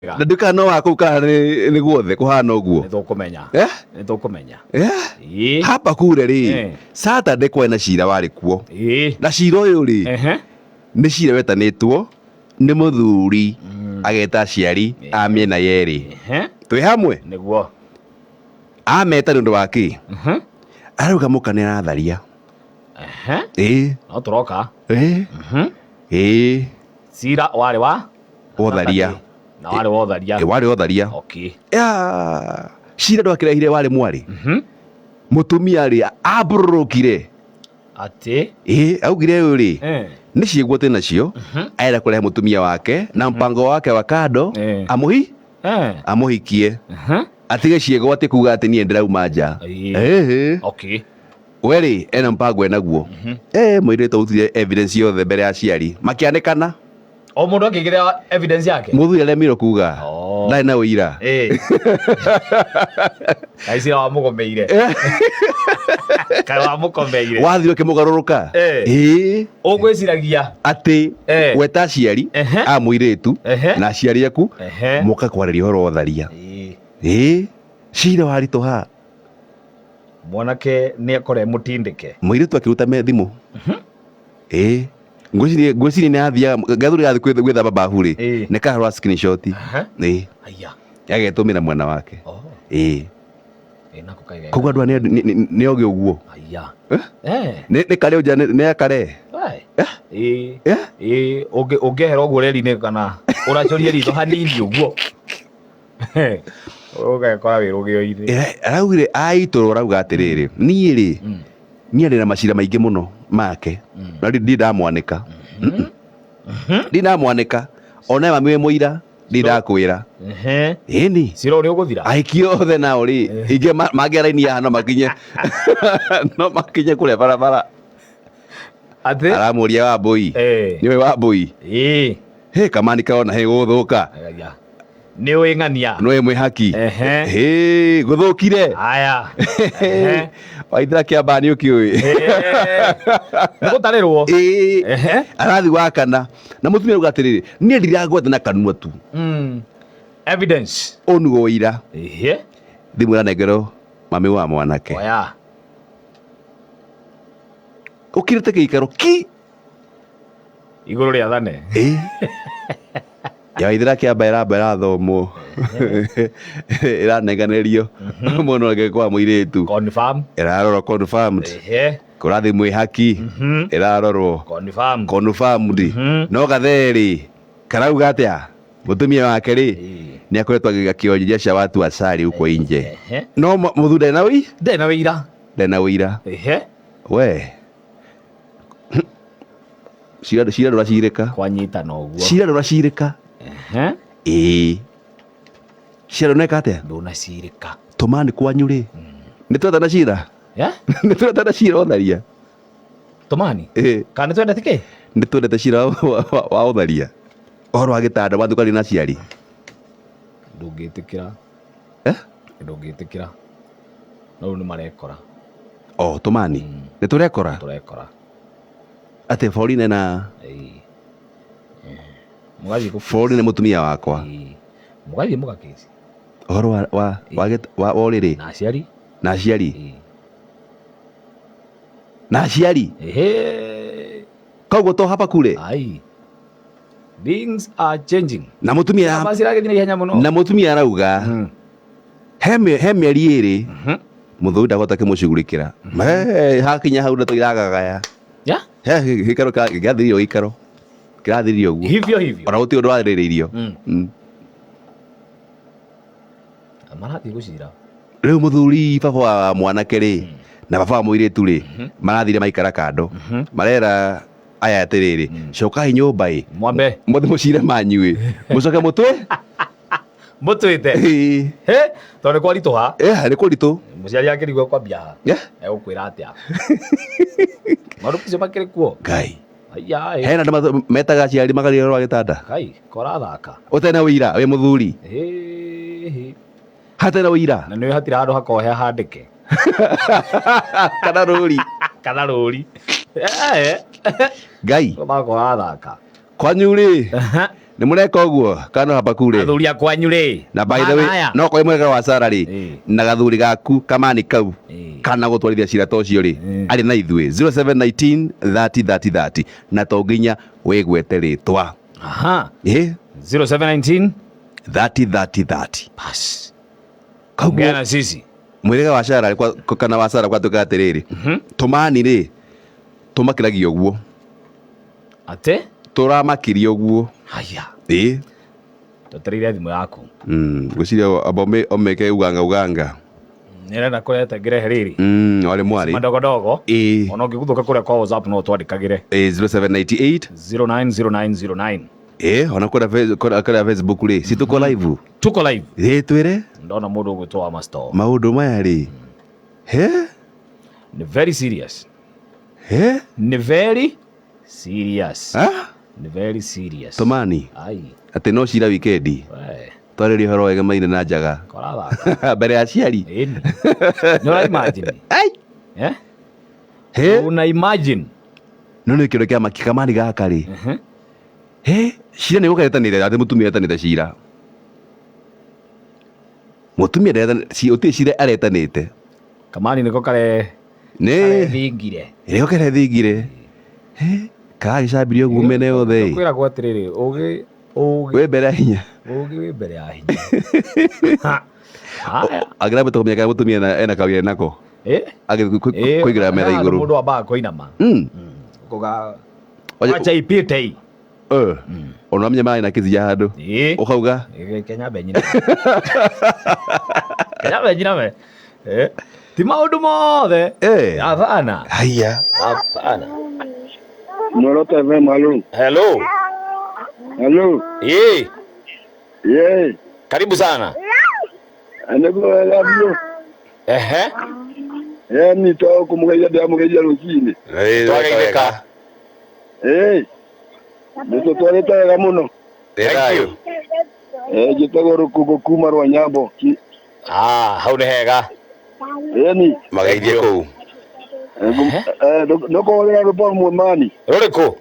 Na ndukano wako kana ni guothe kuhana uguo. Nithukumenya. Nithukumenya. Hapa kure ri. Saturday kwena cira wari kuo. Na cira uyu ri. Ni cira wetanitwo ni muthuri ageta aciari a miena yeri. Twi hamwe? Niguo. Ameta nundu waki. Arauga muka ni aratharia. No turoka. Cira wari wa otharia. Na wari wotharia. Wari otharia. Okay. Cira ndwakirehire wari mwari. Mutumia ri aburukire. Ati? Augire uri. Ni ciiguo te nacio. Aira kurehe mutumia wake na mpango wake wa kado amuhikie. Atige ciego ati kuga ati nie ndirauma nja. Okay. Weri ena mpango enaguo. Muiritu utire evidence yothe mbere ya ciari makianekana. O mundu akigira evidence yake. Muthuri aremiro kuga ndai na uira. Kaisi wa mugomeire. Kai wa mugomeire. Wathio kimugaruruka. Ugwiciragia ati weta ciari a muiritu na aciari aku muka kwariria horo otharia. Cira waritoha. Mwanake ni akore mutindike. Muiritu akiruta me thimu. Ngwiciria ni athia gathuri gathi gwithamba bahu ri ni kahora screenshot. Aya. Yagetumira mwana wake. Kuga ndwa ni oge uguo. Aya. Ni kare uja ni akare. Ungehera uguo reri-ini kana uracoria ritho hanini uguo. Ugakora wirugio-ini. Araugire aitoro rauga atiriri nie ri nie ndina macira maingi muno make na ndi ndamwanika ndinamwanika ona mami we muira ndindakwira ni cira uri uguthira aikio othe nao ri inge mangiaraini ya no makinye kule barabara ati aramuria wa boi niwe wa boi kamani kaona he guthuka ni wing'ania no mwe haki guthukire aya waithira kiamba ni ukiui nigutarirwo arathi wakana na mutumia ruga atiriri nie ndiragwetha na kanua tu evidence onugo ira thimu ranengero mami wa mwanake oya ukirite giikaro ki iguru ria thane ya waithira kiamba iramba thomo iranenganerio muno wake kwa muiritu confirm irarorwo confirmed kurathi mwi haki irarorwo confirmed no gatheri karauga atia mutumia wake ri ni akoretwo agigakionjia cia watu asari uko inje no muthunde na wi ndena wira we cira nduracirika kwanyita no guo cira nduracirika cira neka atia ndunacirika tumani kwanyu ri nitwetana cira nitwetana cira otharia tumani kana twendete ki nitwendete cira wa otharia horo wa gitanda wathukani na ciari ndungitikira ndungitikira no ni marekora tumani niturekora ate Faurine na mugathi ku Faurine mutumia wakwa mugathi mugakezi horo wa oriri na ciari koguo to hapa kule things are changing na mutumia arauga he mieri iri muthuri ndagota kimucugurikira hakinya hau ndatwiragagaya gikaro giathirio gikaro kirathirio guo hivyo ona guti undu waririirio marathi gucira riu muthuri baba wa mwanake ri na baba wa muiritu ri marathire maikara kando marera aya atiriri cokai nyumba mwambe muthi mucire manyu mucoke mutwe mutwite to ni kwarituha ni kuritu muciari akirigwo kwambia egukwira atia marupu cio makiri kuo ngai hena andu metaga aciari magarire rwa gitanda ngai korathaka utena wira wi muthuri hatena wira na niwe hatira handu hakohe handike kana ruri ngai ngai makorathaka kwanyu ri Nĩ mũreka ũguo kana hamba kure. Athuri akwanyu rĩ. Na by the way no kwa mwega wa Sara rĩ na gathuri gaku Kamani kau kana gũtwarithia cira ta ũcio rĩ arĩ na ithuĩ 0719 30 30 30 na to nginya wĩgwete rĩtwa. Aha. 0719 30 30 30. Bas. Kaugea na sisi. Mwĩrĩga wa Sara kana wa Sara kwa tuka atiriri. Tumani rĩ tumakiragia ũguo. Ate? Turamakiria ũguo. Haya. Tutarire thimũ yaku. Ngwĩciria amba omeke uganga. Nĩrenda kũreta ngerehe rĩrĩ. Wale mwari. Madogo. Ona ũngĩgũthũka kũrĩa kwa WhatsApp no twandĩkagĩre. 0798 090909. Ona kũrĩa Facebook rĩ si tuko live. Tuko live. Twĩre. Ndona mũndũ ũgwĩtwo Master. Maũndũ maya rĩ. Ni very serious. Ni very serious. Ni very serious. Tumani. Ai. Ati no cira weekendi. Twarĩrie ũhoro wega maine na njaga. Korathaka. Mbere ya ciari. No imagine. Ai. Una imagine. No nĩ kĩndũ kĩa maki Kamani gaka rĩ. Cira nĩ gũkaretanĩre atĩ mũtumia etanĩte cira. Mũtumia ũtirĩ cira aretanĩte. Kamani nĩko kare thingire. Nĩko kare thingire. Kagĩcambirie ũguo mene yothe. Kwĩra gwa atĩrĩrĩ ũgĩ wĩ mbere ya hinya. Ũgĩ wĩ mbere ya hinya. Agĩrambe tũkũmenya kana mũtumia ena kawĩra nako. Kũigĩra metha igũrũ. Mũndũ ambaga kũinama. Kuga acha ipite. Ona menya marĩ na kĩzia handũ. Ũkauga Kenya benyina. Kenya benyina we. Ti maũndũ mothe. Hapana. Haya. Hapana. Moroto FM, hello. Hello. Hello. Karibu sana. Anego labio. Ni to kumugeja ndia mugeja rukini. Twageithĩka. Nito twareta wega muno. Thayo. Njĩtagwo Rũkũngũ kuma Rwanyambo. Hau nĩ hega. Ni. Mageithie kũu. No kũhũrĩra rwĩmbo rũmwe mani. Rũrĩkũ?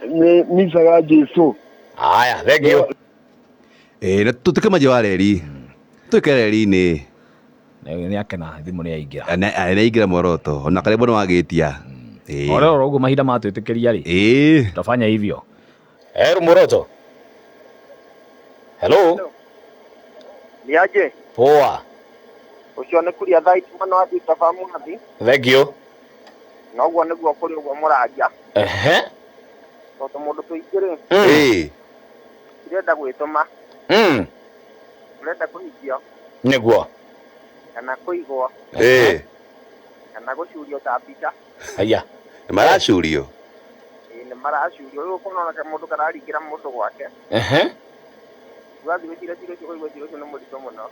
Nĩ micaga Jesũ. Haya, thengio. Na tũtĩkĩmanjĩ wa reri. Tũĩke reri-inĩ. Nĩ akena thimũ nĩ yaingĩra. Nĩyaingĩra Moroto. Ona karĩmbo nĩ wagĩtia. Oro ũguo mahinda matwĩtĩkĩria rĩ. Tafanya hivyo. Moroto. Hello. Niaje? Poa. Ucio nĩ kuria thaiti mano athi tafamu athi. Thengio. Noguo nĩguo kũrĩ ũguo mũragia. Tondũ mũndũ tũingĩrĩ. Ndĩrenda gwĩtũma. Ndĩrenda kũhikio. Nĩguo. Kana kũigwo. Kana gũcurio ta mbica. Haya. Nĩ maracurio. Nĩ maracurio. Rĩu ũkona mũndũ kararingĩra mũndũ gwake. Wathi wĩtire cirio cio kũigwo cirio cio nĩ mũritũ mũno.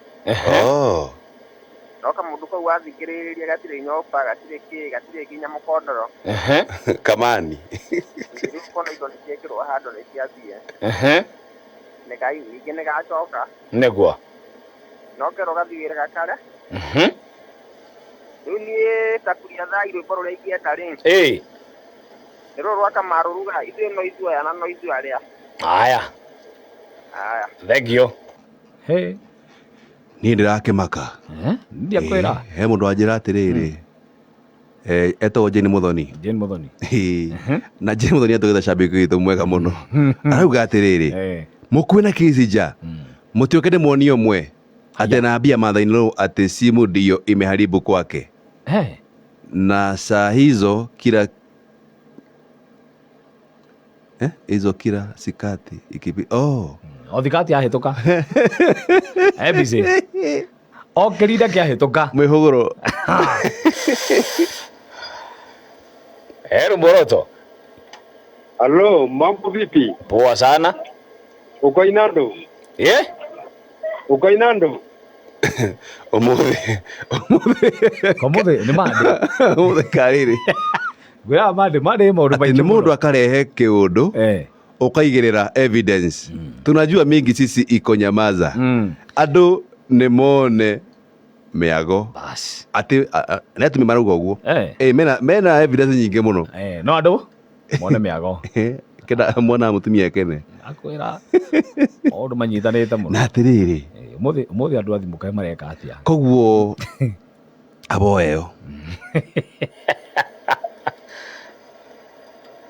No kamũndũ kau wathikĩrĩria gatirĩ nyoba, gatirĩ nginya mũkondoro. Kamani. Rĩu ũkona indo nĩ ciekĩrwo handũ nĩ ciathiĩ. Ningĩ nĩ gacoka. Nĩguo. No kero gathi wĩra gakare. Rĩu niĩ ta kuria thaa rwĩmbo rũrĩa ingĩenda rĩ. Nĩ rũrũ rwa Kamarũ ruga ithuĩ no ithuoya na no ithuĩ arĩa. Haya. Thengio. Niĩ ndĩrakĩmaka. Ndiakwĩra. He mũndũ wanjĩra atĩrĩrĩ. Etagwo Jane Muthoni. Jane Muthoni. Na Jane Muthoni atũgĩtha shabiki witũ mwega mũno. Arauga atĩrĩrĩ. Mũkuĩ na Kizija. Mũtioke ndĩmuonie ũmwe. Atĩ anaambia Martha Lou ati simu ndio imeharibu kwake. Na saa hizo kila kila sikati ikipi thikati ahĩtũka. Busy. Kĩrinda kĩahĩtũka. Mwĩhũgũro. Moroto. Hello, mambo vipi? Poa sana. Uko Inando? Uko Inando? Ũmũthĩ nĩ mande. Ũmũthĩ karĩrĩ. Gwĩra mande maũndũ maingĩ. Nĩ mũndũ akarehe kĩũndũ. Ukaigĩrĩra evidence. Tunajua mingi sisi iko nyamaza. Andũ nĩ mone mĩago. Ati nĩatumia marauga ũguo. Mena evidence nyingĩ mũno. No andũ mone mĩago. kenda mwana mutumia kene akwira maundu manyitanite muno na atiriri muthi andu athimu kae mareka atia koguo aboeo.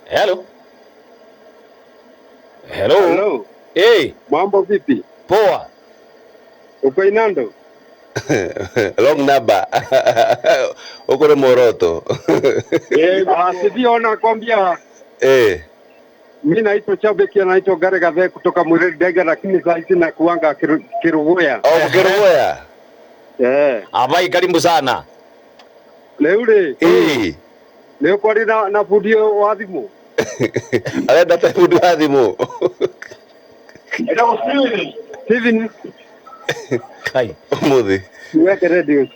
Hello. Hello. Hey, mambo vipi? Poa. Uko Inando? Long number. Uko na Moroto. Sivyo nakwambia. Mimi naitwa Chabeki, naitwa Garegathe kutoka Mwiridega, lakini sasa hivi nakuanga Kirugoya. Oh, Kirugoya. Abai, karibu sana. Leule. Leo kwa na fudio wa thimu. Arenda ta fudio wa thimu. Steven. Kai. Muthi. Weke radio.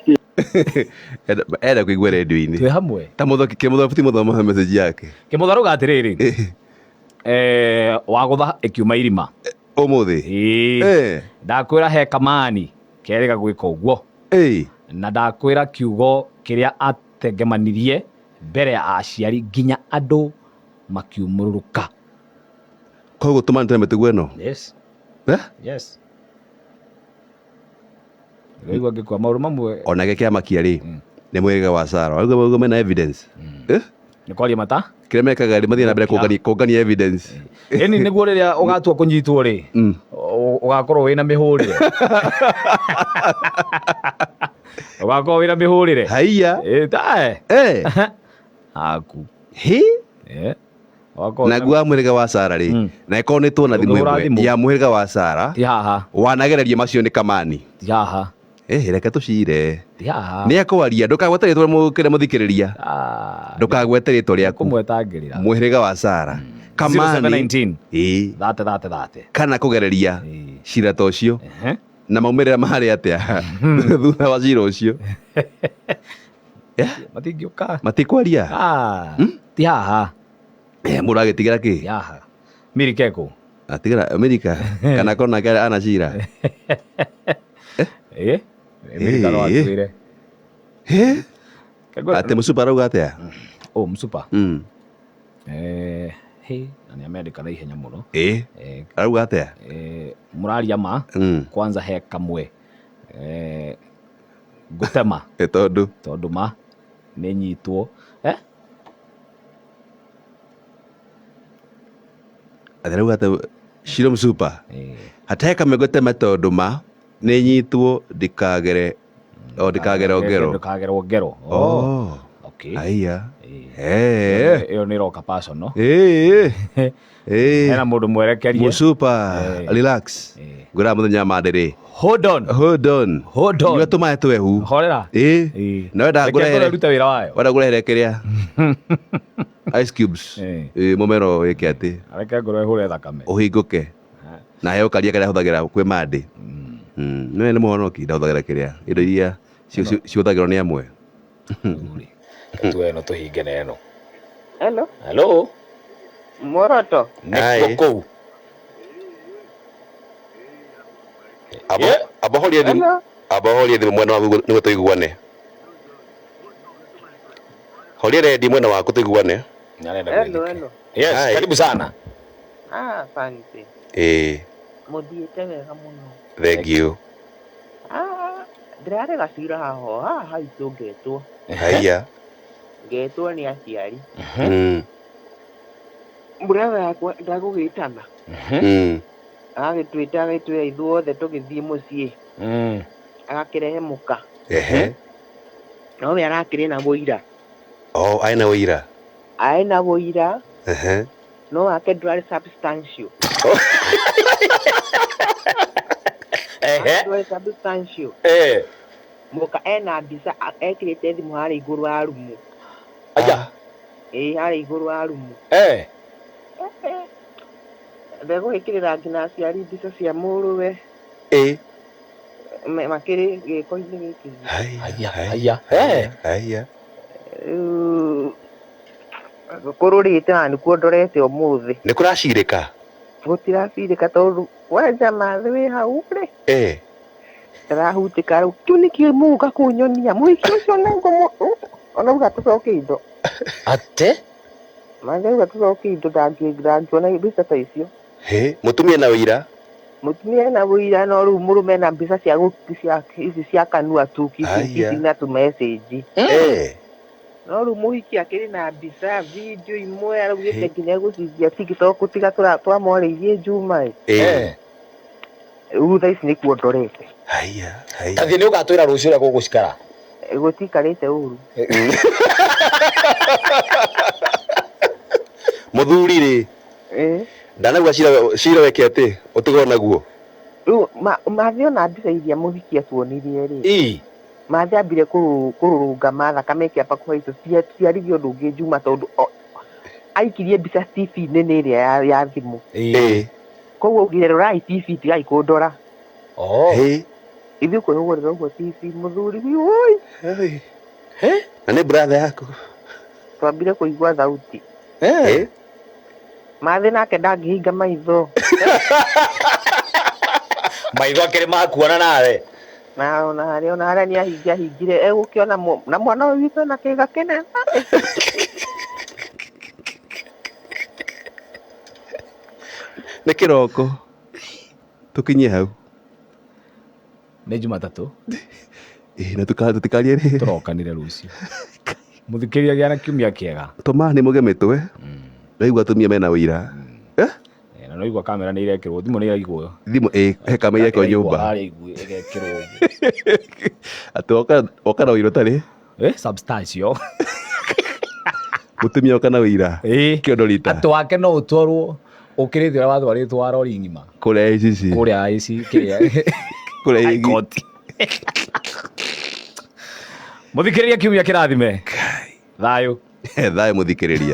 Era kuigua radio-ini. Twe hamwe. Ta muthoki futi muthoma message yake. Kimutharuga atiriri. Wagutha ikiuma irima. Umuthi. Ndakwira he kamani kerega gwika uguo. Na ndakwira kiugo kiria atengemanirie mbere ya aciari nginya andu makiumururuka. Koguo tumane mitugo ino. Yes. Yes. Ngigwa ngikwa mauru mamwe ona gekiama kiari ni mwega wa Sara. Auga mena evidence. Ni kwaria mata? Kire mekaga ri mathie na mbere kungania evidence. Eni niguo riria ugatua kunyitwo ri. Ugakorwo wina mihurire. Ugakorwo wina mihurire. Haiya. Aku. Na gua mwega wa Sara ri. Na ikonetwo na thimu imwe ya mwega wa Sara. Yaha. Wanagereria macio ni kamani. Yaha. Reke tucire. Yaha. Ni akwaria ndukagwete ritwa mukire muthikiriria. Ndukagwete ritwa riaku. Kumwetangirira. Mwega wa Sara. Kamani. 0719. Thate. Kana kugereria cira ta ucio. Na maumirira mahari atia. Thutha wa cira ucio. Matingiuka. Matikwaria. Yaha. Muragitigira ki? Yaha. Mirikeko. Atigira Amerika kana kona kare ana cira. Amerika no atwire. Ate musupa rauga atia? Musupa. Ni Amerika na ihenya muno. Rauga atia? Muraria ma kwanza he kamwe. Gutema. Tondu ma ni nyitwo. Rauga ata Shiro musupa. Hateka megotema tondu ma ni nyitwo ndikagere ogero. Okay. Aiya. Iyo ni roka person no. Hena mundu mwerekerie. Musupa. Relax. Gura muthenya mandiri. Hold on. Iwe tumae twehu. Horera. Na wenda ngure ruta wira wayo. Wenda ngure kiria. Ice cubes. Mumero wiki ati. Areke ngure hure thakame. Uhinguke. Na heo karia karia huthagira kwi mandi. No ni muhonoki ndahuthagira kiria. Indo iria ciuthagirwo ni amwe. Tueno tuhinge neno. Hello. Moroto. Niko. Abohorie thimu mwena waku niguo tuiguane. Horia redio mwena waku tuiguane. Hello. Yes, karibu sana. Asante. Muthiite wega muno. Thank you. Ndirare gacira haho haha itu ngetwo. Haiya. Ngetwo ni aciari. Brother yakwa ndagugitana. Agitwita agitwe ithuothe tugithie mucii. Agakirehe muka. No we arakire na boira. Aina boira. Aina boira. No ake dry substantial. Dry substantial. Muka ena bisa ekirite thimu hari iguru wa rumu. Aya. Hari iguru wa rumu. Ndego ikirira ngina aciari mbica cia muruwe. Makiri giko-ini giki. Haiya. Kururite na nikuo ndorete umuthi. Ni kuracirika? Gutiracirika tondu wenja mathi wi hau ri. Ndarahutika riu kiu nikio muka kunyonia mwiki ucio nengo onauga tucoke indo. Ate? Mageuga turoki indo ndangĩona mbica ta icio. Mũtumia na ũira? Mũtumia na ũira, no rĩu mũrũme na mbica cia kanua tu ici na tu message. No rĩu mũhiki akĩrĩ na mbica video imwe araugĩte nginya egũcindia TikTok tiga twamwarĩirie Juma. Rĩu thaa ici nĩkuo ndorete. Tathi nĩ ũgatwĩra rũciũ ũrĩa gũgũcikara. Gũtikarĩte ũru. Mũthuri rĩ, ndanagua cira weke atĩ ũtigwo naguo. Rĩu mathe ona mbica iria mũhiki atuonirie rĩ, mathe ambire kũrũrũnga thakame ĩkĩamba kũhaica, ciarithio ũndũ ũngĩ Juma, tondũ aikirie mbica TV-inĩ ĩrĩa ya thimũ. Koguo augire rorai TV tigai kũndora. Ithuĩ kwĩhũgũrĩra ũguo TV mũthuri woi. Na nĩ brother yaku? Twambire kũigua thauti. Mathe nake ndangĩhinga maitho. Maitho akĩrĩ makuona nawe? Ona harĩa nĩahingire egũkĩona na mwana ũyũ witũ na kĩga kĩnene. Nĩ kĩroko tũkinyie hau. Nĩ Jumatatũ. Na tũtikarie rĩ, tũrokanire rũciũ. Mũthikĩria gĩa na kiumia kĩega. Tũma nĩ mũge mĩtwe. Naigua atumia mena ũira. Na naigua kamera nĩ irekĩrwo, thimũ nĩ iraigwo. Thimũ he kamera ĩrekĩrwo nyũmba. Ĩgekĩrwo. Atĩ oka na ũira ũtarĩ? Substantial. Mũtumia oka na ũira. Kĩondo rita. Atĩ wake no ũtwarwo ũkĩrĩte ũrĩa watwarĩtwo wa rori ng'ima. Kũrĩa ICC. Kũrĩa ICC kĩrĩa. Kũrĩa ICC. Mũthikĩrĩria kiumia kĩrathime. Thayũ. Thayũ mũthikĩrĩria.